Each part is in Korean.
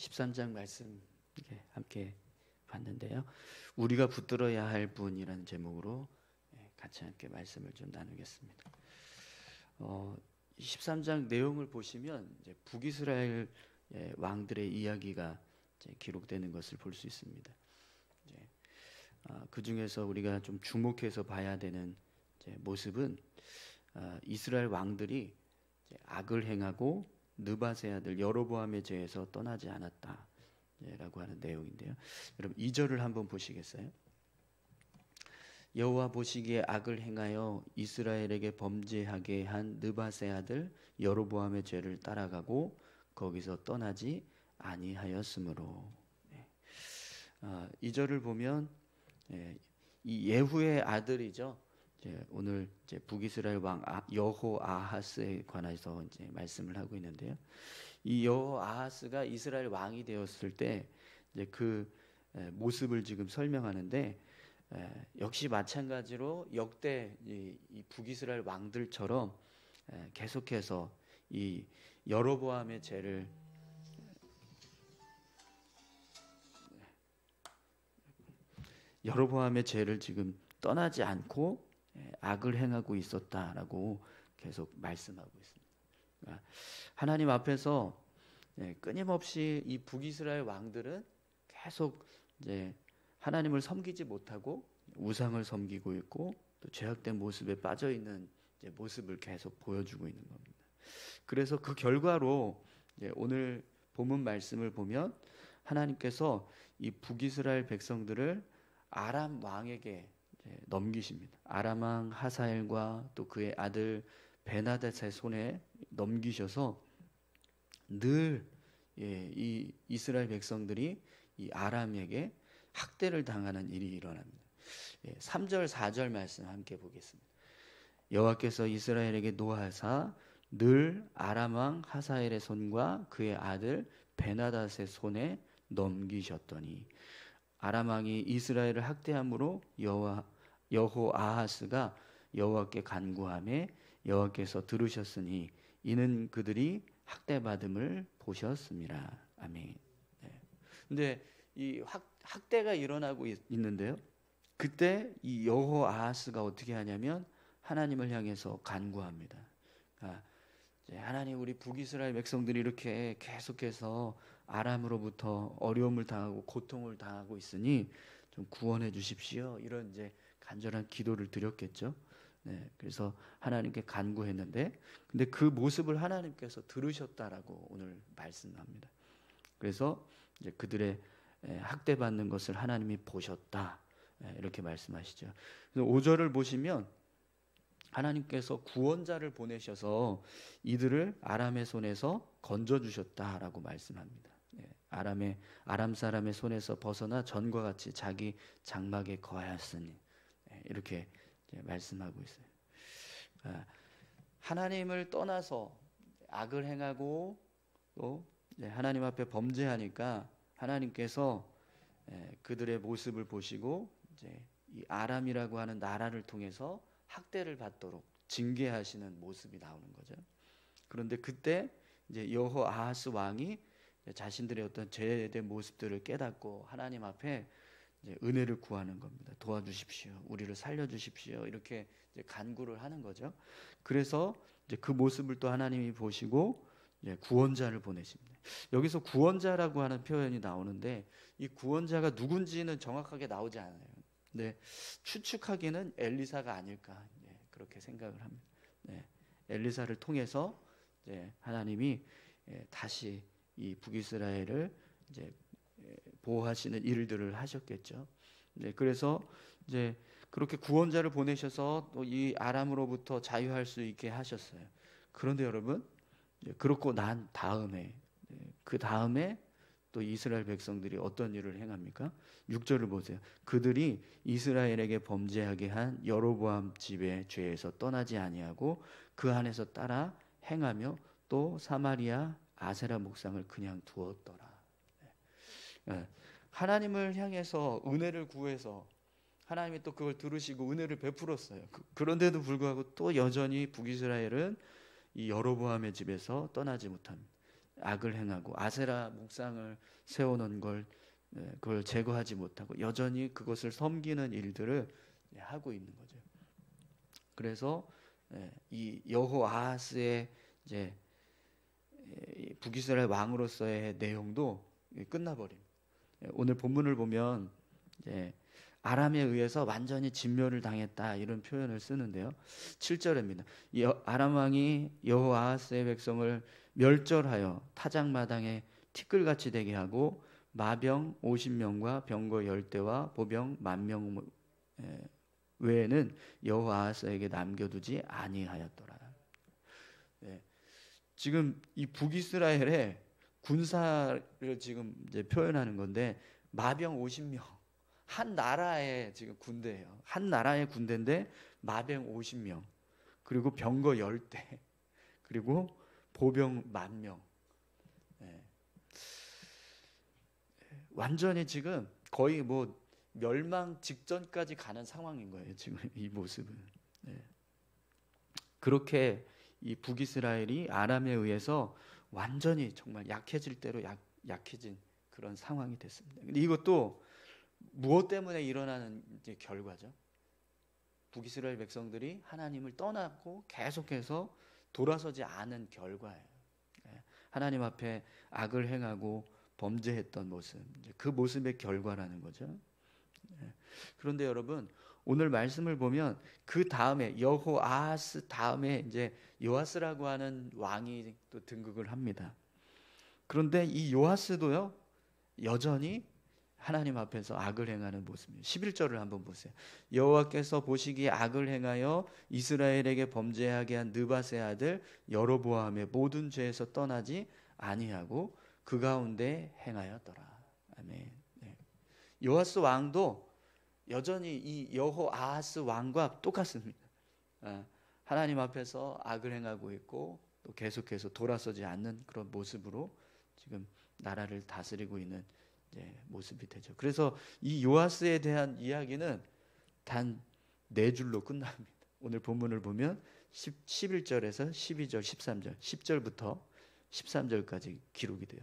13장 말씀 이렇게 함께 봤는데요. 우리가 붙들어야 할 분이라는 제목으로 같이 함께 말씀을 좀 나누겠습니다. 13장 내용을 보시면 이제 북이스라엘 왕들의 이야기가 이제 기록되는 것을 볼 수 있습니다. 그 중에서 우리가 좀 주목해서 봐야 되는 모습은 이스라엘 왕들이 악을 행하고 느밧의 아들 여로보암의 죄에서 떠나지 않았다라고 하는 내용인데요. 여러분 2절을 한번 보시겠어요? 여호와 보시기에 악을 행하여 이스라엘에게 범죄하게 한 느밧의 아들 여로보암의 죄를 따라가고 거기서 떠나지 아니하였으므로. 2절을 보면 이 예후의 아들이죠. 오늘 북이스라엘 왕 여호아하스에 관해서 이제 말씀을 하고 있는데요. 이 여호아하스가 이스라엘 왕이 되었을 때 이제 그 모습을 지금 설명하는데, 역시 마찬가지로 역대 이 북이스라엘 왕들처럼 계속해서 이 여로보암의 죄를 지금 떠나지 않고 악을 행하고 있었다라고 계속 말씀하고 있습니다. 하나님 앞에서 끊임없이 이 북이스라엘 왕들은 계속 이제 하나님을 섬기지 못하고 우상을 섬기고 있고 또 죄악된 모습에 빠져 있는 모습을 계속 보여주고 있는 겁니다. 그래서 그 결과로 오늘 본문 말씀을 보면 하나님께서 이 북이스라엘 백성들을 아람 왕에게 넘기십니다. 아람 왕 하사엘과 또 그의 아들 베나닷의 손에 넘기셔서 늘 이 이스라엘 백성들이 이 아람에게 학대를 당하는 일이 일어납니다. 3절 4절 말씀 함께 보겠습니다. 여호와께서 이스라엘에게 노하사 늘 아람 왕 하사엘의 손과 그의 아들 베나닷의 손에 넘기셨더니 아람 왕이 이스라엘을 학대함으로 여호아하스가 여호와께 간구하매 여호와께서 들으셨으니 이는 그들이 학대받음을 보셨습니다. 아멘. 근데 이 학대가 일어나고 있는데요. 그때 이 여호아하스가 어떻게 하냐면 하나님을 향해서 간구합니다. 하나님, 우리 북이스라엘 백성들이 이렇게 계속해서 아람으로부터 어려움을 당하고 고통을 당하고 있으니 좀 구원해 주십시오. 이런 이제 간절한 기도를 드렸겠죠. 그래서 하나님께 간구했는데, 근데 그 모습을 하나님께서 들으셨다라고 오늘 말씀합니다. 그래서 이제 그들의 학대받는 것을 하나님이 보셨다, 이렇게 말씀하시죠. 그래서 5절을 보시면 하나님께서 구원자를 보내셔서 이들을 아람의 손에서 건져주셨다라고 말씀합니다. 아람 사람의 손에서 벗어나 전과 같이 자기 장막에 거하였으니, 이렇게 말씀하고 있어요. 하나님을 떠나서 악을 행하고 또 하나님 앞에 범죄하니까 하나님께서 그들의 모습을 보시고 이제 이 아람이라고 하는 나라를 통해서 학대를 받도록 징계하시는 모습이 나오는 거죠. 그런데 그때 이제 여호아하스 왕이 자신들의 어떤 죄된 모습들을 깨닫고 하나님 앞에 이제 은혜를 구하는 겁니다. 도와주십시오, 우리를 살려주십시오, 이렇게 이제 간구를 하는 거죠. 그래서 이제 그 모습을 또 하나님이 보시고 이제 구원자를 보내십니다. 여기서 구원자라고 하는 표현이 나오는데 이 구원자가 누군지는 정확하게 나오지 않아요. 네, 추측하기는 엘리사가 아닐까, 그렇게 생각을 합니다. 엘리사를 통해서 하나님이 다시 이 북이스라엘을 이제 보호하시는 일들을 하셨겠죠. 그래서 이제 그렇게 구원자를 보내셔서 또 이 아람으로부터 자유할 수 있게 하셨어요. 그런데 여러분, 그렇고 난 다음에 그 다음에 또 이스라엘 백성들이 어떤 일을 행합니까? 6절을 보세요. 그들이 이스라엘에게 범죄하게 한 여로보암 집의 죄에서 떠나지 아니하고 그 안에서 따라 행하며 또 사마리아 아세라 목상을 그냥 두었더라. 하나님을 향해서 은혜를 구해서 하나님이 또 그걸 들으시고 은혜를 베풀었어요. 그런데도 불구하고 또 여전히 북이스라엘은 이 여로보암의 집에서 떠나지 못합니다. 악을 행하고 아세라 묵상을 세워놓은 걸 그걸 제거하지 못하고 여전히 그것을 섬기는 일들을 하고 있는 거죠. 그래서 이 여호아하스의 이제 북이스라엘 왕으로서의 내용도 끝나버립니다. 오늘 본문을 보면 이제 아람에 의해서 완전히 진멸을 당했다 이런 표현을 쓰는데요. 7절입니다. 아람 왕이 여호아하스의 백성을 멸절하여 타작마당에 티끌같이 되게 하고 마병 50명과 병거 10대와 보병 10,000명 외에는 여호아하스에게 남겨두지 아니하였더라. 네. 지금 이 북이스라엘의 군사를 지금 이제 표현하는 건데 마병 50명 한 나라의 지금 군대예요. 한 나라의 군대인데 마병 50명 그리고 병거 10대 그리고 보병 10,000명. 네. 완전히 지금 거의 뭐 멸망 직전까지 가는 상황인 거예요. 지금 이 모습은. 네. 그렇게 이 북이스라엘이 아람에 의해서 완전히 정말 약해질 대로 약해진 그런 상황이 됐습니다. 근데 이것도 무엇 때문에 일어나는 이제 결과죠. 북이스라엘 백성들이 하나님을 떠났고 계속해서 돌아서지 않은 결과예요. 하나님 앞에 악을 행하고 범죄했던 모습, 그 모습의 결과라는 거죠. 그런데 여러분 오늘 말씀을 보면 그 다음에 여호아하스 다음에 이제 요아스라고 하는 왕이 또 등극을 합니다. 그런데 이 요아스도요 여전히 하나님 앞에서 악을 행하는 모습입니다. 11절을 한번 보세요. 여호와께서 보시기에 악을 행하여 이스라엘에게 범죄하게 한 느밧의 아들 여로보암의 모든 죄에서 떠나지 아니하고 그 가운데 행하였더라. 아멘. 네. 요아스 왕도 여전히 이 여호아하스 왕과 똑같습니다. 하나님 앞에서 악을 행하고 있고 또 계속해서 돌아서지 않는 그런 모습으로 지금 나라를 다스리고 있는 모습이 되죠. 그래서 이 요아스에 대한 이야기는 단 4줄로 끝납니다. 오늘 본문을 보면 11절에서 12절, 13절, 10절부터 13절까지 기록이 돼요.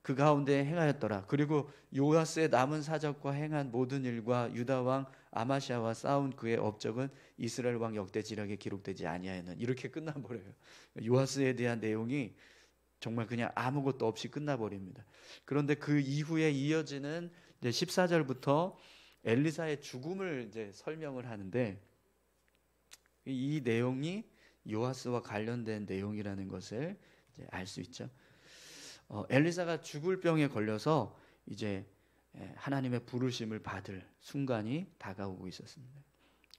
그 가운데 행하였더라. 그리고 요아스의 남은 사적과 행한 모든 일과 유다 왕 아마시아와 싸운 그의 업적은 이스라엘 왕 역대지략에 기록되지 아니하였는 이렇게 끝나버려요. 요아스에 대한 내용이 정말 그냥 아무것도 없이 끝나버립니다. 그런데 그 이후에 이어지는 14절부터 엘리사의 죽음을 이제 설명을 하는데 이 내용이 요아스와 관련된 내용이라는 것을 알 수 있죠. 엘리사가 죽을 병에 걸려서 이제 하나님의 부르심을 받을 순간이 다가오고 있었습니다.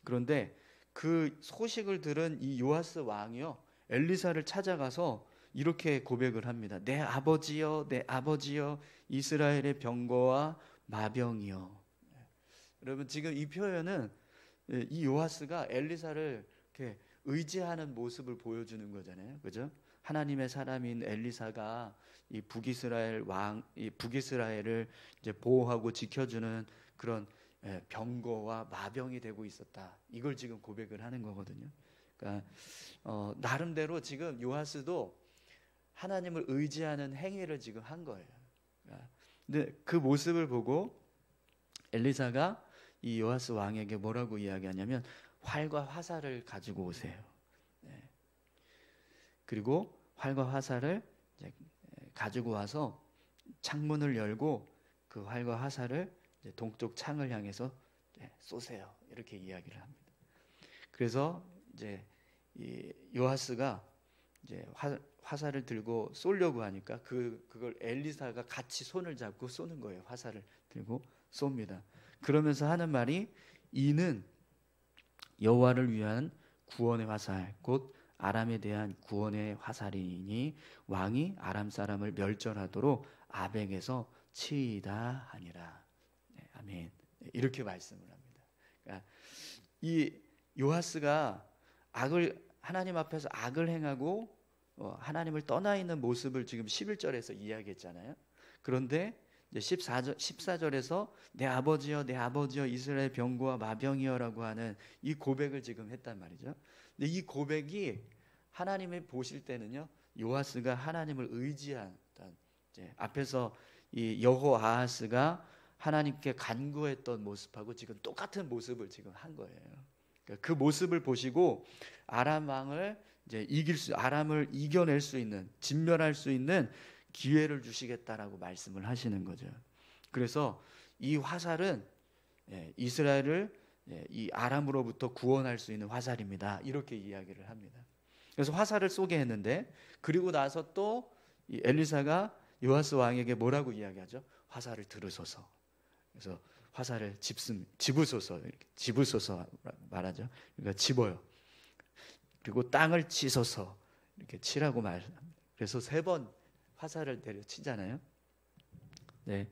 그런데 그 소식을 들은 이 요아스 왕이요 엘리사를 찾아가서 이렇게 고백을 합니다. 내 아버지여, 내 아버지여, 이스라엘의 병거와 마병이여. 여러분 지금 이 표현은 이 요아스가 엘리사를 이렇게 의지하는 모습을 보여주는 거잖아요, 그죠? 하나님의 사람인 엘리사가 이 북이스라엘 왕, 이 북이스라엘을 이제 보호하고 지켜주는 그런 병거와 마병이 되고 있었다. 이걸 지금 고백을 하는 거거든요. 그러니까 나름대로 지금 요아스도 하나님을 의지하는 행위를 지금 한 거예요. 근데 그 모습을 보고 엘리사가 이 요아스 왕에게 뭐라고 이야기하냐면 활과 화살을 가지고 오세요. 그리고 활과 화살을 이제 가지고 와서 창문을 열고 그 활과 화살을 이제 동쪽 창을 향해서 쏘세요. 이렇게 이야기를 합니다. 그래서 이제 이 요아스가 이제 화살을 들고 쏘려고 하니까 그걸 엘리사가 같이 손을 잡고 쏘는 거예요. 화살을 들고 쏩니다. 그러면서 하는 말이 이는 여호와를 위한 구원의 화살 곧 아람에 대한 구원의 화살이니 왕이 아람 사람을 멸절하도록 아벡에서 치이다 하니라. 네, 아멘. 이렇게 말씀을 합니다. 그러니까 이 요아스가 하나님 앞에서 악을 행하고 하나님을 떠나 있는 모습을 지금 11절에서 이야기했잖아요. 그런데 이제 14절에서 내 아버지여 이스라엘 병거와 마병이여라고 하는 이 고백을 지금 했단 말이죠. 근데 이 고백이 하나님이 보실 때는요 요아스가 하나님을 의지한, 이제 앞에서 이 여호아하스가 하나님께 간구했던 모습하고 지금 똑같은 모습을 지금 한 거예요. 그러니까 그 모습을 보시고 아람 왕을 이제 아람을 이겨낼 수 있는, 진멸할 수 있는 기회를 주시겠다라고 말씀을 하시는 거죠. 그래서 이 화살은 이스라엘을 이 아람으로부터 구원할 수 있는 화살입니다. 이렇게 이야기를 합니다. 그래서 화살을 쏘게 했는데, 그리고 나서 또 이 엘리사가 요아스 왕에게 뭐라고 이야기하죠? 화살을 들으소서. 그래서 화살을 집으소서, 이렇게 집으소서 말하죠. 그러니까 집어요. 그리고 땅을 치소서, 이렇게 치라고 말합니다. 그래서 3번 화살을 내려치잖아요. 네,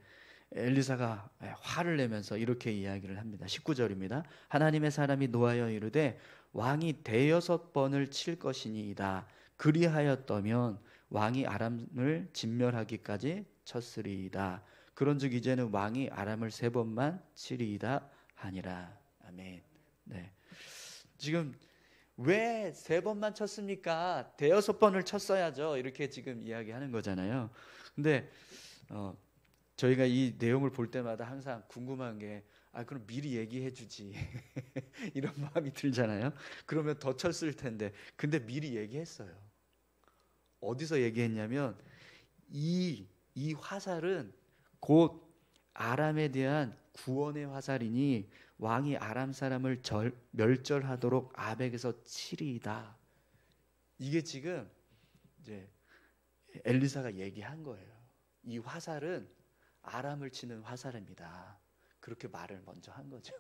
엘리사가 화를 내면서 이렇게 이야기를 합니다. 19절입니다. 하나님의 사람이 노하여 이르되 왕이 6번을 칠 것이니이다. 그리하였더면 왕이 아람을 진멸하기까지 쳤으리이다. 그런즉 이제는 왕이 아람을 3번만 치리이다 하니라. 아멘. 네. 지금 왜 3번만 쳤습니까? 6번을 쳤어야죠. 이렇게 지금 이야기하는 거잖아요. 근데 저희가 이 내용을 볼 때마다 항상 궁금한 게, 그럼 미리 얘기해 주지. 이런 마음이 들잖아요. 그러면 더 쳤을 텐데. 근데 미리 얘기했어요. 어디서 얘기했냐면 이 화살은 곧 아람에 대한 구원의 화살이니 왕이 아람 사람을 멸절하도록 아벡에서 치리이다. 이게 지금 이제 엘리사가 얘기한 거예요. 이 화살은 아람을 치는 화살입니다. 그렇게 말을 먼저 한 거죠.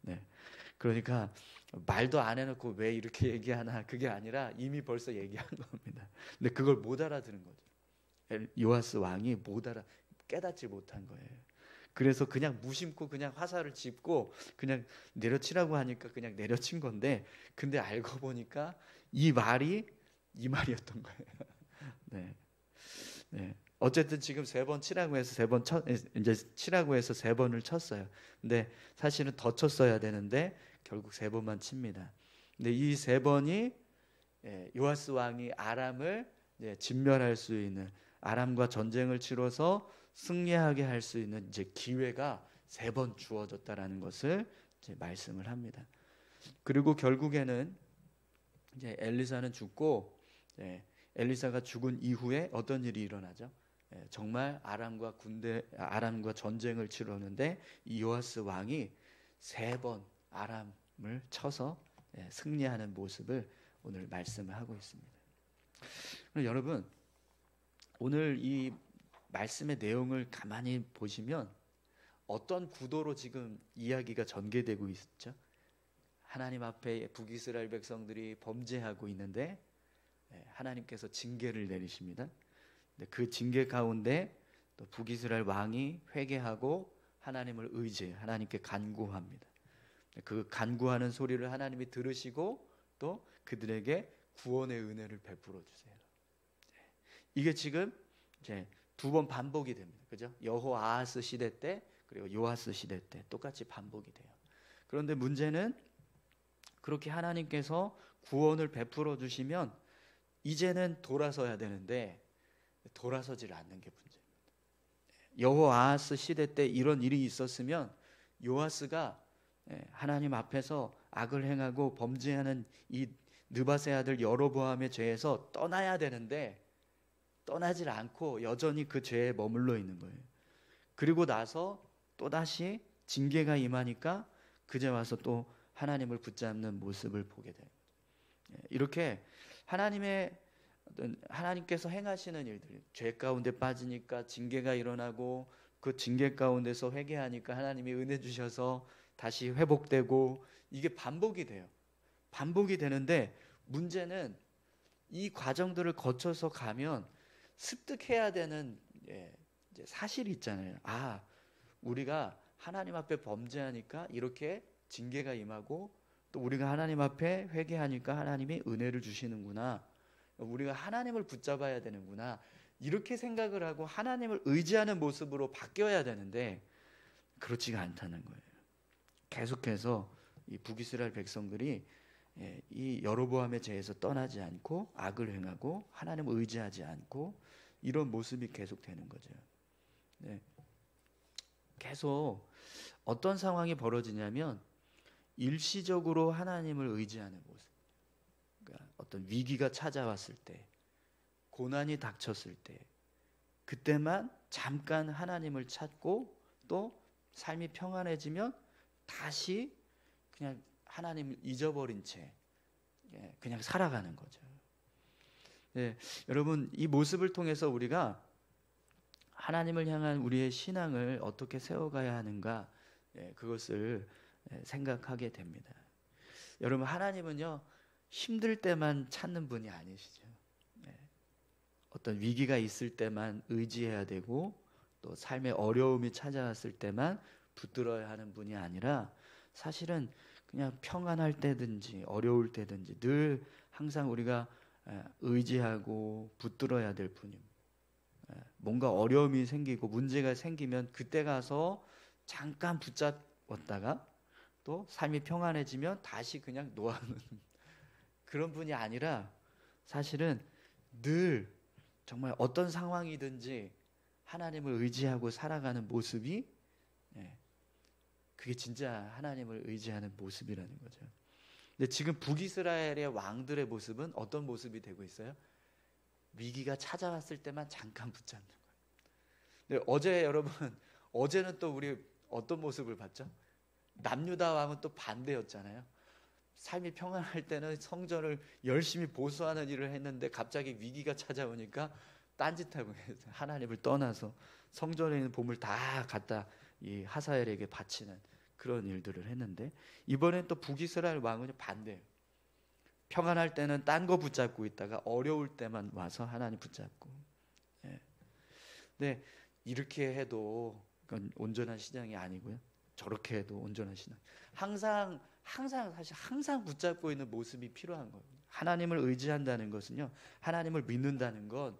네. 그러니까 말도 안 해놓고 왜 이렇게 얘기하나, 그게 아니라 이미 벌써 얘기한 겁니다. 근데 그걸 못 알아들은 거죠. 요아스 왕이 깨닫지 못한 거예요. 그래서 그냥 무심코 그냥 화살을 짚고 그냥 내려치라고 하니까 그냥 내려친 건데, 근데 알고 보니까 이 말이 이 말이었던 거예요. 네. 네. 어쨌든 지금 3번 치라고 해서 이제 치라고 해서 3번을 쳤어요. 근데 사실은 더 쳤어야 되는데 결국 3번만 칩니다. 근데 이 3번이 요아스 왕이 아람을 진멸할 수 있는, 아람과 전쟁을 치러서 승리하게 할 수 있는 이제 기회가 3번 주어졌다라는 것을 이제 말씀을 합니다. 그리고 결국에는 이제 엘리사는 죽고, 엘리사가 죽은 이후에 어떤 일이 일어나죠? 정말 아람과 전쟁을 치르는데 이 요아스 왕이 3번 아람을 쳐서 승리하는 모습을 오늘 말씀을 하고 있습니다. 여러분, 오늘 이 말씀의 내용을 가만히 보시면 어떤 구도로 지금 이야기가 전개되고 있죠? 하나님 앞에 북이스라엘 백성들이 범죄하고 있는데 하나님께서 징계를 내리십니다. 그 징계 가운데 또 북이스라엘 왕이 회개하고 하나님을 의지해 하나님께 간구합니다. 그 간구하는 소리를 하나님이 들으시고 또 그들에게 구원의 은혜를 베풀어 주세요. 이게 지금 이제 2번 반복이 됩니다. 그죠? 여호아하스 시대 때 그리고 요아스 시대 때 똑같이 반복이 돼요. 그런데 문제는 그렇게 하나님께서 구원을 베풀어 주시면 이제는 돌아서야 되는데 돌아서질 않는 게 문제입니다. 여호아하스 시대 때 이런 일이 있었으면 요아스가 하나님 앞에서 악을 행하고 범죄하는 이 느밧의 아들 여로보암의 죄에서 떠나야 되는데 떠나질 않고 여전히 그 죄에 머물러 있는 거예요. 그리고 나서 또다시 징계가 임하니까 그제 와서 또 하나님을 붙잡는 모습을 보게 돼요. 이렇게 하나님께서 행하시는 일들, 죄 가운데 빠지니까 징계가 일어나고 그 징계 가운데서 회개하니까 하나님이 은혜 주셔서 다시 회복되고 이게 반복이 돼요. 반복이 되는데 문제는 이 과정들을 거쳐서 가면 습득해야 되는 이제 사실이 있잖아요. 우리가 하나님 앞에 범죄하니까 이렇게 징계가 임하고 또 우리가 하나님 앞에 회개하니까 하나님이 은혜를 주시는구나. 우리가 하나님을 붙잡아야 되는구나. 이렇게 생각을 하고 하나님을 의지하는 모습으로 바뀌어야 되는데 그렇지가 않다는 거예요. 계속해서 이 북이스라엘 백성들이 이 여로보암의 죄에서 떠나지 않고 악을 행하고 하나님을 의지하지 않고 이런 모습이 계속되는 거죠. 네. 계속 어떤 상황이 벌어지냐면 일시적으로 하나님을 의지하는 모습. 그러니까 어떤 위기가 찾아왔을 때, 고난이 닥쳤을 때, 그때만 잠깐 하나님을 찾고 또 삶이 평안해지면 다시 그냥 하나님을 잊어버린 채 그냥 살아가는 거죠. 네, 여러분 이 모습을 통해서 우리가 하나님을 향한 우리의 신앙을 어떻게 세워가야 하는가 그것을 생각하게 됩니다. 여러분 하나님은요 힘들 때만 찾는 분이 아니시죠. 어떤 위기가 있을 때만 의지해야 되고 또 삶의 어려움이 찾아왔을 때만 붙들어야 하는 분이 아니라 사실은 그냥 평안할 때든지 어려울 때든지 늘 항상 우리가 의지하고 붙들어야 될 분입니다. 뭔가 어려움이 생기고 문제가 생기면 그때 가서 잠깐 붙잡았다가 또 삶이 평안해지면 다시 그냥 놓아놓는 그런 분이 아니라 사실은 늘 정말 어떤 상황이든지 하나님을 의지하고 살아가는 모습이 그게 진짜 하나님을 의지하는 모습이라는 거죠. 근데 지금 북이스라엘의 왕들의 모습은 어떤 모습이 되고 있어요? 위기가 찾아왔을 때만 잠깐 붙잡는 거예요. 근데 어제 여러분 어제는 또 우리 어떤 모습을 봤죠? 남유다 왕은 또 반대였잖아요. 삶이 평안할 때는 성전을 열심히 보수하는 일을 했는데 갑자기 위기가 찾아오니까 딴짓하고 하나님을 떠나서 성전에 있는 보물 다 갖다 이 하사엘에게 바치는 그런 일들을 했는데 이번엔 또 북이스라엘 왕은 반대예요. 평안할 때는 딴 거 붙잡고 있다가 어려울 때만 와서 하나님 붙잡고. 근데 이렇게 해도 그건 온전한 신앙이 아니고요. 저렇게 해도 온전한 신앙. 항상 사실 항상 붙잡고 있는 모습이 필요한 거예요. 하나님을 의지한다는 것은요. 하나님을 믿는다는 건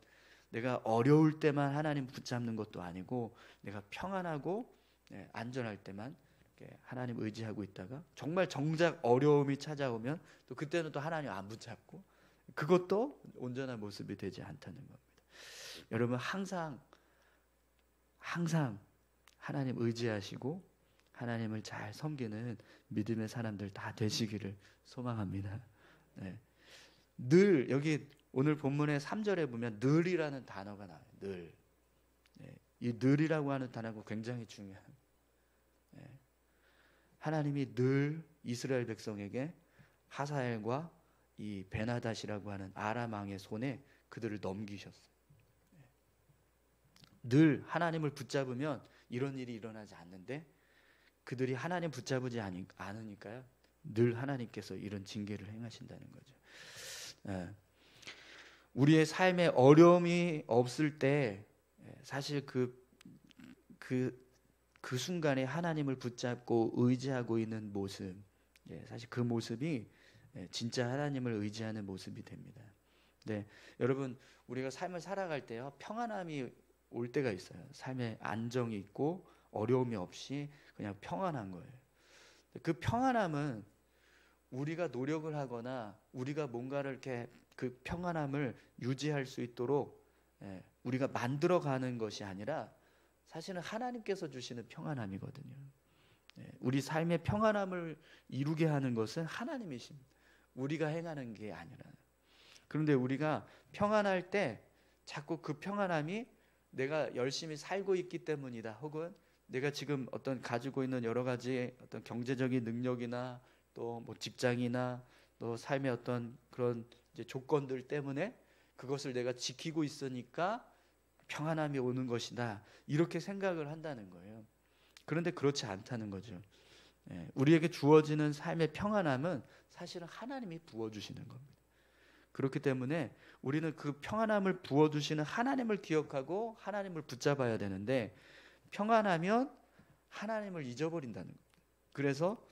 내가 어려울 때만 하나님 붙잡는 것도 아니고 내가 평안하고 안전할 때만 하나님 의지하고 있다가 정말 정작 어려움이 찾아오면 또 그때는 또 하나님 안 붙잡고 그것도 온전한 모습이 되지 않다는 겁니다. 여러분 항상 하나님 의지하시고 하나님을 잘 섬기는 믿음의 사람들 다 되시기를 소망합니다. 늘 여기 오늘 본문의 3절에 보면 늘이라는 단어가 나와요. 늘. 이 늘이라고 하는 단어가 굉장히 중요한. 하나님이 늘 이스라엘 백성에게 하사엘과 이 베나닷이라고 하는 아람 왕의 손에 그들을 넘기셨어요. 늘 하나님을 붙잡으면 이런 일이 일어나지 않는데 그들이 하나님 붙잡지 않으니까요. 늘 하나님께서 이런 징계를 행하신다는 거죠. 우리의 삶에 어려움이 없을 때 사실 그 순간에 하나님을 붙잡고 의지하고 있는 모습, 사실 그 모습이 진짜 하나님을 의지하는 모습이 됩니다. 네, 여러분 우리가 삶을 살아갈 때요 평안함이 올 때가 있어요. 삶에 안정이 있고 어려움이 없이 그냥 평안한 거예요. 그 평안함은 우리가 노력을 하거나 우리가 뭔가를 이렇게 그 평안함을 유지할 수 있도록 우리가 만들어가는 것이 아니라 사실은 하나님께서 주시는 평안함이거든요. 우리 삶의 평안함을 이루게 하는 것은 하나님이십니다. 우리가 행하는 게 아니라. 그런데 우리가 평안할 때 자꾸 그 평안함이 내가 열심히 살고 있기 때문이다. 혹은 내가 지금 어떤 가지고 있는 여러 가지 어떤 경제적인 능력이나 또 뭐 직장이나 또 삶의 어떤 그런 이제 조건들 때문에 그것을 내가 지키고 있으니까 평안함이 오는 것이다. 이렇게 생각을 한다는 거예요. 그런데 그렇지 않다는 거죠. 우리에게 주어지는 삶의 평안함은 사실은 하나님이 부어주시는 겁니다. 그렇기 때문에 우리는 그 평안함을 부어주시는 하나님을 기억하고 하나님을 붙잡아야 되는데 평안하면 하나님을 잊어버린다는 겁니다. 그래서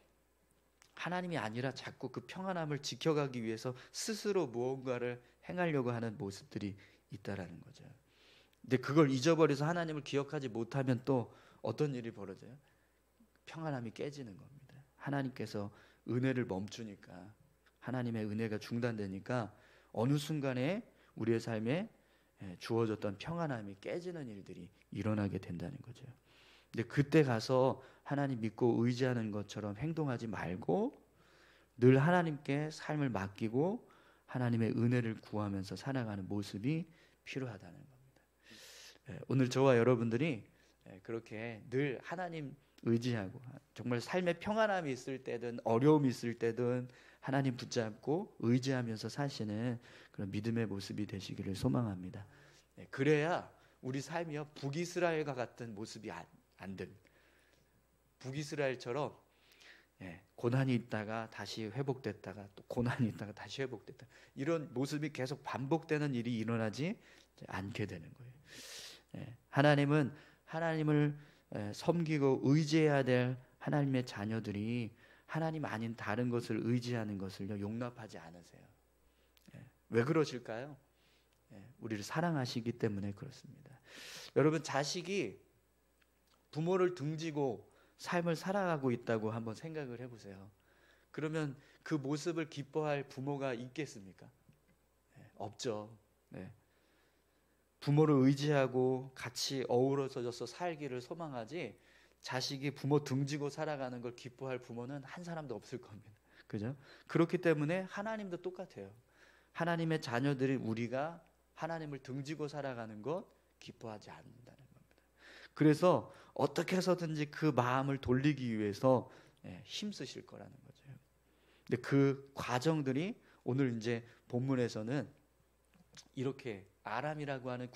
하나님이 아니라 자꾸 그 평안함을 지켜가기 위해서 스스로 무언가를 행하려고 하는 모습들이 있다라는 거죠. 근데 그걸 잊어버려서 하나님을 기억하지 못하면 또 어떤 일이 평안함이 깨지는 겁니다. 하나님께서 은혜를 멈추니까 하나님의 은혜가 중단되니까 어느 순간에 우리의 삶에 주어졌던 평안함이 깨지는 일들이 일어나게 된다는 거죠. 근데 그때 가서 하나님 믿고 의지하는 것처럼 행동하지 말고 늘 하나님께 삶을 맡기고 하나님의 은혜를 구하면서 살아가는 모습이 필요하다는 겁니다. 오늘 저와 여러분들이 그렇게 늘 하나님 의지하고 정말 삶의 평안함이 있을 때든 어려움이 있을 때든 하나님 붙잡고 의지하면서 사시는 그런 믿음의 모습이 되시기를 소망합니다. 그래야 우리 삶이요 북이스라엘과 같은 모습이 안 됩니다. 북이스라엘처럼 고난이 있다가 다시 회복됐다가 또 고난이 있다가 다시 회복됐다 이런 모습이 계속 반복되는 일이 일어나지 않게 되는 거예요. 하나님은 하나님을 섬기고 의지해야 될 하나님의 자녀들이 하나님 아닌 다른 것을 의지하는 것을 용납하지 않으세요. 왜 그러실까요? 우리를 사랑하시기 때문에 그렇습니다. 여러분, 자식이 부모를 등지고 삶을 살아가고 있다고 한번 생각을 해보세요. 그러면 그 모습을 기뻐할 부모가 있겠습니까? 없죠. 부모를 의지하고 같이 어우러져서 살기를 소망하지 자식이 부모 등지고 살아가는 걸 기뻐할 부모는 한 사람도 없을 겁니다. 그죠? 그렇기 때문에 하나님도 똑같아요. 하나님의 자녀들이 우리가 하나님을 등지고 살아가는 것 기뻐하지 않는다는 겁니다. 그래서 어떻게 해서든지 그 마음을 돌리기 위해서 힘쓰실 거라는 거죠. 근데 그 과정들이 오늘 이제 본문에서는 이렇게 아람이라고 하는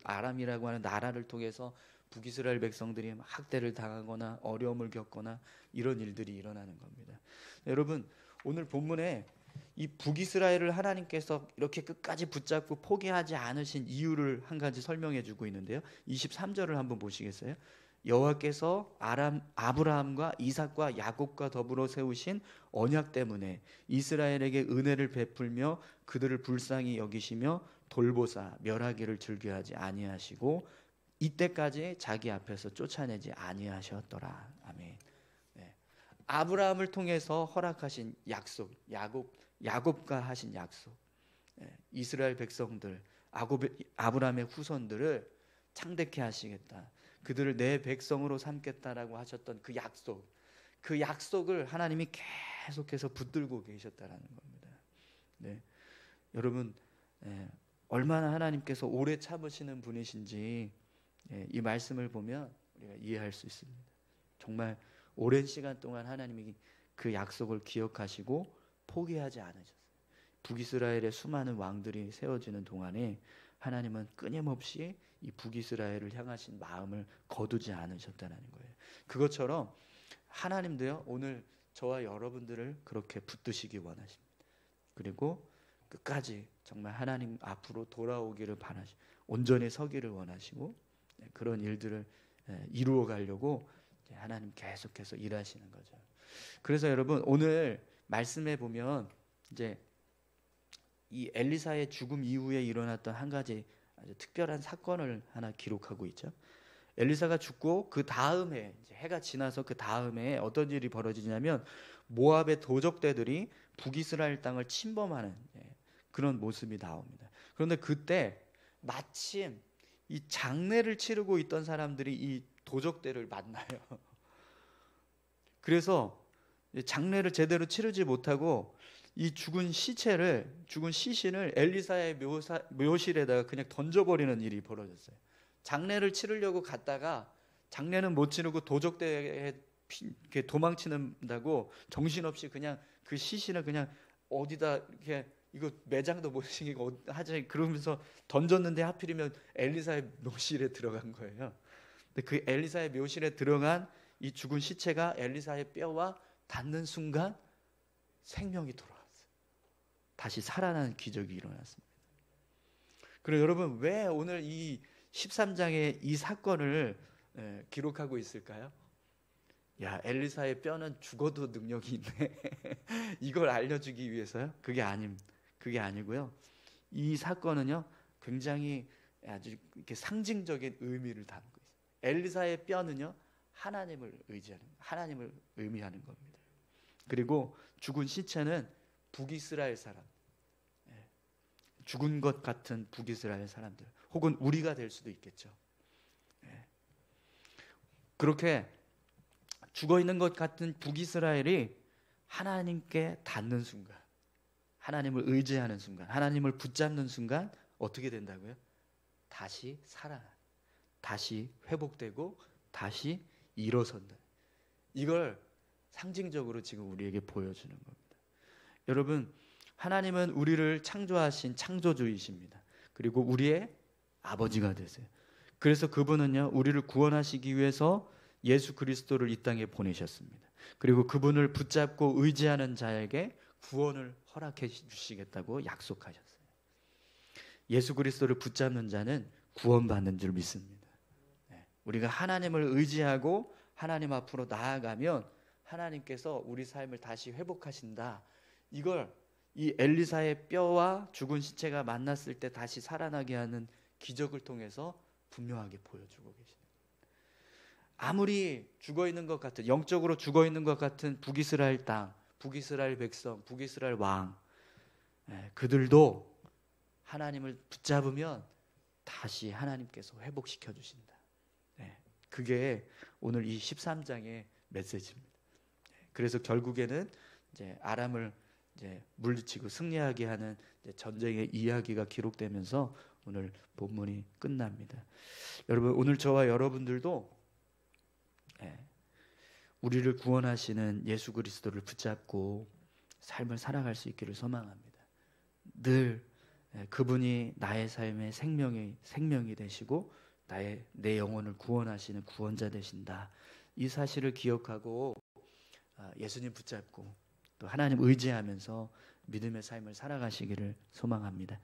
아람이라고 하는 나라를 통해서 북이스라엘 백성들이 학대를 당하거나 어려움을 겪거나 이런 일들이 일어나는 겁니다. 여러분, 오늘 본문에 이 북이스라엘을 하나님께서 이렇게 끝까지 붙잡고 포기하지 않으신 이유를 한 가지 설명해 주고 있는데요. 23절을 한번 보시겠어요? 여호와께서 아브라함과 이삭과 야곱과 더불어 세우신 언약 때문에 이스라엘에게 은혜를 베풀며 그들을 불쌍히 여기시며 돌보사 멸하기를 즐겨하지 아니하시고 이때까지 자기 앞에서 쫓아내지 아니하셨더라. 아멘. 아브라함을 통해서 허락하신 약속, 야곱과 하신 약속, 이스라엘 백성들, 아브라함의 후손들을 창대케 하시겠다. 그들을 내 백성으로 삼겠다라고 하셨던 그 약속을 하나님이 계속해서 붙들고 계셨다라는 겁니다. 여러분, 얼마나 하나님께서 오래 참으시는 분이신지 이 말씀을 보면 우리가 이해할 수 있습니다. 정말 오랜 시간 동안 하나님이 그 약속을 기억하시고 포기하지 않으셨어요. 북이스라엘의 수많은 왕들이 세워지는 동안에 하나님은 끊임없이 이 북이스라엘을 향하신 마음을 거두지 않으셨다는 거예요. 그것처럼 하나님도요 오늘 저와 여러분들을 그렇게 붙드시기 원하십니다. 그리고 끝까지 정말 하나님 앞으로 돌아오기를 바라시고 온전히 서기를 원하시고 그런 일들을 이루어 가려고 하나님 계속해서 일하시는 거죠. 그래서 여러분, 오늘 말씀에 보면 이제 이 엘리사의 죽음 이후에 일어났던 한 가지 아주 특별한 사건을 하나 기록하고 있죠. 엘리사가 죽고 그 다음에 해가 지나서 그 다음에 어떤 일이 벌어지냐면 모압의 도적대들이 북이스라엘 땅을 침범하는 그런 모습이 나옵니다. 그런데 그때 마침 이 장례를 치르고 있던 사람들이 이 도적대를 만나요. 그래서 장례를 제대로 치르지 못하고 이 죽은 시신을 엘리사의 묘실에다가 그냥 던져버리는 일이 벌어졌어요. 장례를 치르려고 갔다가 장례는 못 치르고 도적대에 도망치는다고 정신없이 그냥 그 시신을 그냥 어디다 이렇게 이거 매장도 못 시키고 하지 그러면서 던졌는데 하필이면 엘리사의 묘실에 들어간 거예요. 근데 그 엘리사의 묘실에 들어간 이 죽은 시체가 엘리사의 뼈와 닿는 순간 생명이 돌아왔어요. 다시 살아나는 기적이 일어났습니다. 그리고 여러분, 왜 오늘 이 13장에 이 사건을 기록하고 있을까요? 야, 엘리사의 뼈는 죽어도 능력이 있네. 이걸 알려주기 위해서요? 그게 아니고요. 이 사건은요, 굉장히 아주 이렇게 상징적인 의미를 담고 있어요. 엘리사의 뼈는요, 하나님을 의미하는 겁니다. 그리고 죽은 시체는 북이스라엘 사람, 죽은 것 같은 북이스라엘 사람들, 혹은 우리가 될 수도 있겠죠. 그렇게 죽어 있는 것 같은 북이스라엘이 하나님께 닿는 순간, 하나님을 의지하는 순간, 하나님을 붙잡는 순간 어떻게 된다고요? 다시 살아나, 다시 회복되고 다시 일어선다. 이걸 상징적으로 지금 우리에게 보여주는 겁니다. 여러분, 하나님은 우리를 창조하신 창조주이십니다. 그리고 우리의 아버지가 되세요. 그래서 그분은요, 우리를 구원하시기 위해서 예수 그리스도를 이 땅에 보내셨습니다. 그리고 그분을 붙잡고 의지하는 자에게 구원을 허락해 주시겠다고 약속하셨어요. 예수 그리스도를 붙잡는 자는 구원받는 줄 믿습니다. 우리가 하나님을 의지하고 하나님 앞으로 나아가면 하나님께서 우리 삶을 다시 회복하신다. 이걸 이 엘리사의 뼈와 죽은 시체가 만났을 때 다시 살아나게 하는 기적을 통해서 분명하게 보여주고 계십니다. 아무리 죽어있는 것 같은, 영적으로 죽어있는 것 같은 북이스라엘 땅, 북이스라엘 백성, 북이스라엘 왕, 그들도 하나님을 붙잡으면 다시 하나님께서 회복시켜 주신다. 그게 오늘 이 13장의 메시지입니다. 그래서 결국에는 이제 아람을 이제 물리치고 승리하게 하는 이제 전쟁의 이야기가 기록되면서 오늘 본문이 끝납니다. 여러분, 오늘 저와 여러분들도 우리를 구원하시는 예수 그리스도를 붙잡고 삶을 살아갈 수 있기를 소망합니다. 늘 그분이 나의 삶의 생명이 되시고 내 영혼을 구원하시는 구원자 되신다. 이 사실을 기억하고 예수님 붙잡고 또 하나님 의지하면서 믿음의 삶을 살아가시기를 소망합니다.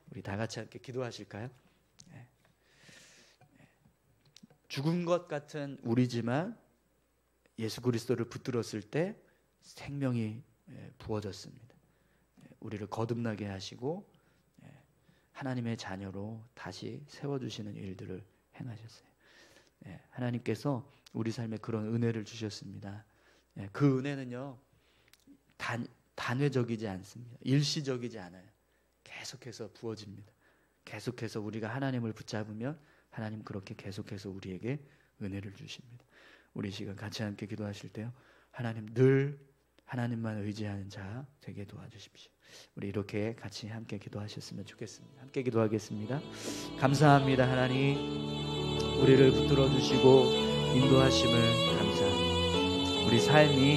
우리 다 같이 함께 기도하실까요? 죽은 것 같은 우리지만 예수 그리스도를 붙들었을 때 생명이 부어졌습니다. 우리를 거듭나게 하시고 하나님의 자녀로 다시 세워주시는 일들을 행하셨어요. 하나님께서 우리 삶에 그런 은혜를 주셨습니다. 그 은혜는요, 단회적이지 않습니다. 일시적이지 않아요. 계속해서 부어집니다. 계속해서 우리가 하나님을 붙잡으면 하나님 그렇게 계속해서 우리에게 은혜를 주십니다. 우리 시간 같이 함께 기도하실 때요, 하나님 늘 하나님만 의지하는 자 되게 도와주십시오. 우리 이렇게 같이 함께 기도하셨으면 좋겠습니다. 함께 기도하겠습니다. 감사합니다. 하나님, 우리를 붙들어 주시고 인도하심을 감사합니다. 우리 삶이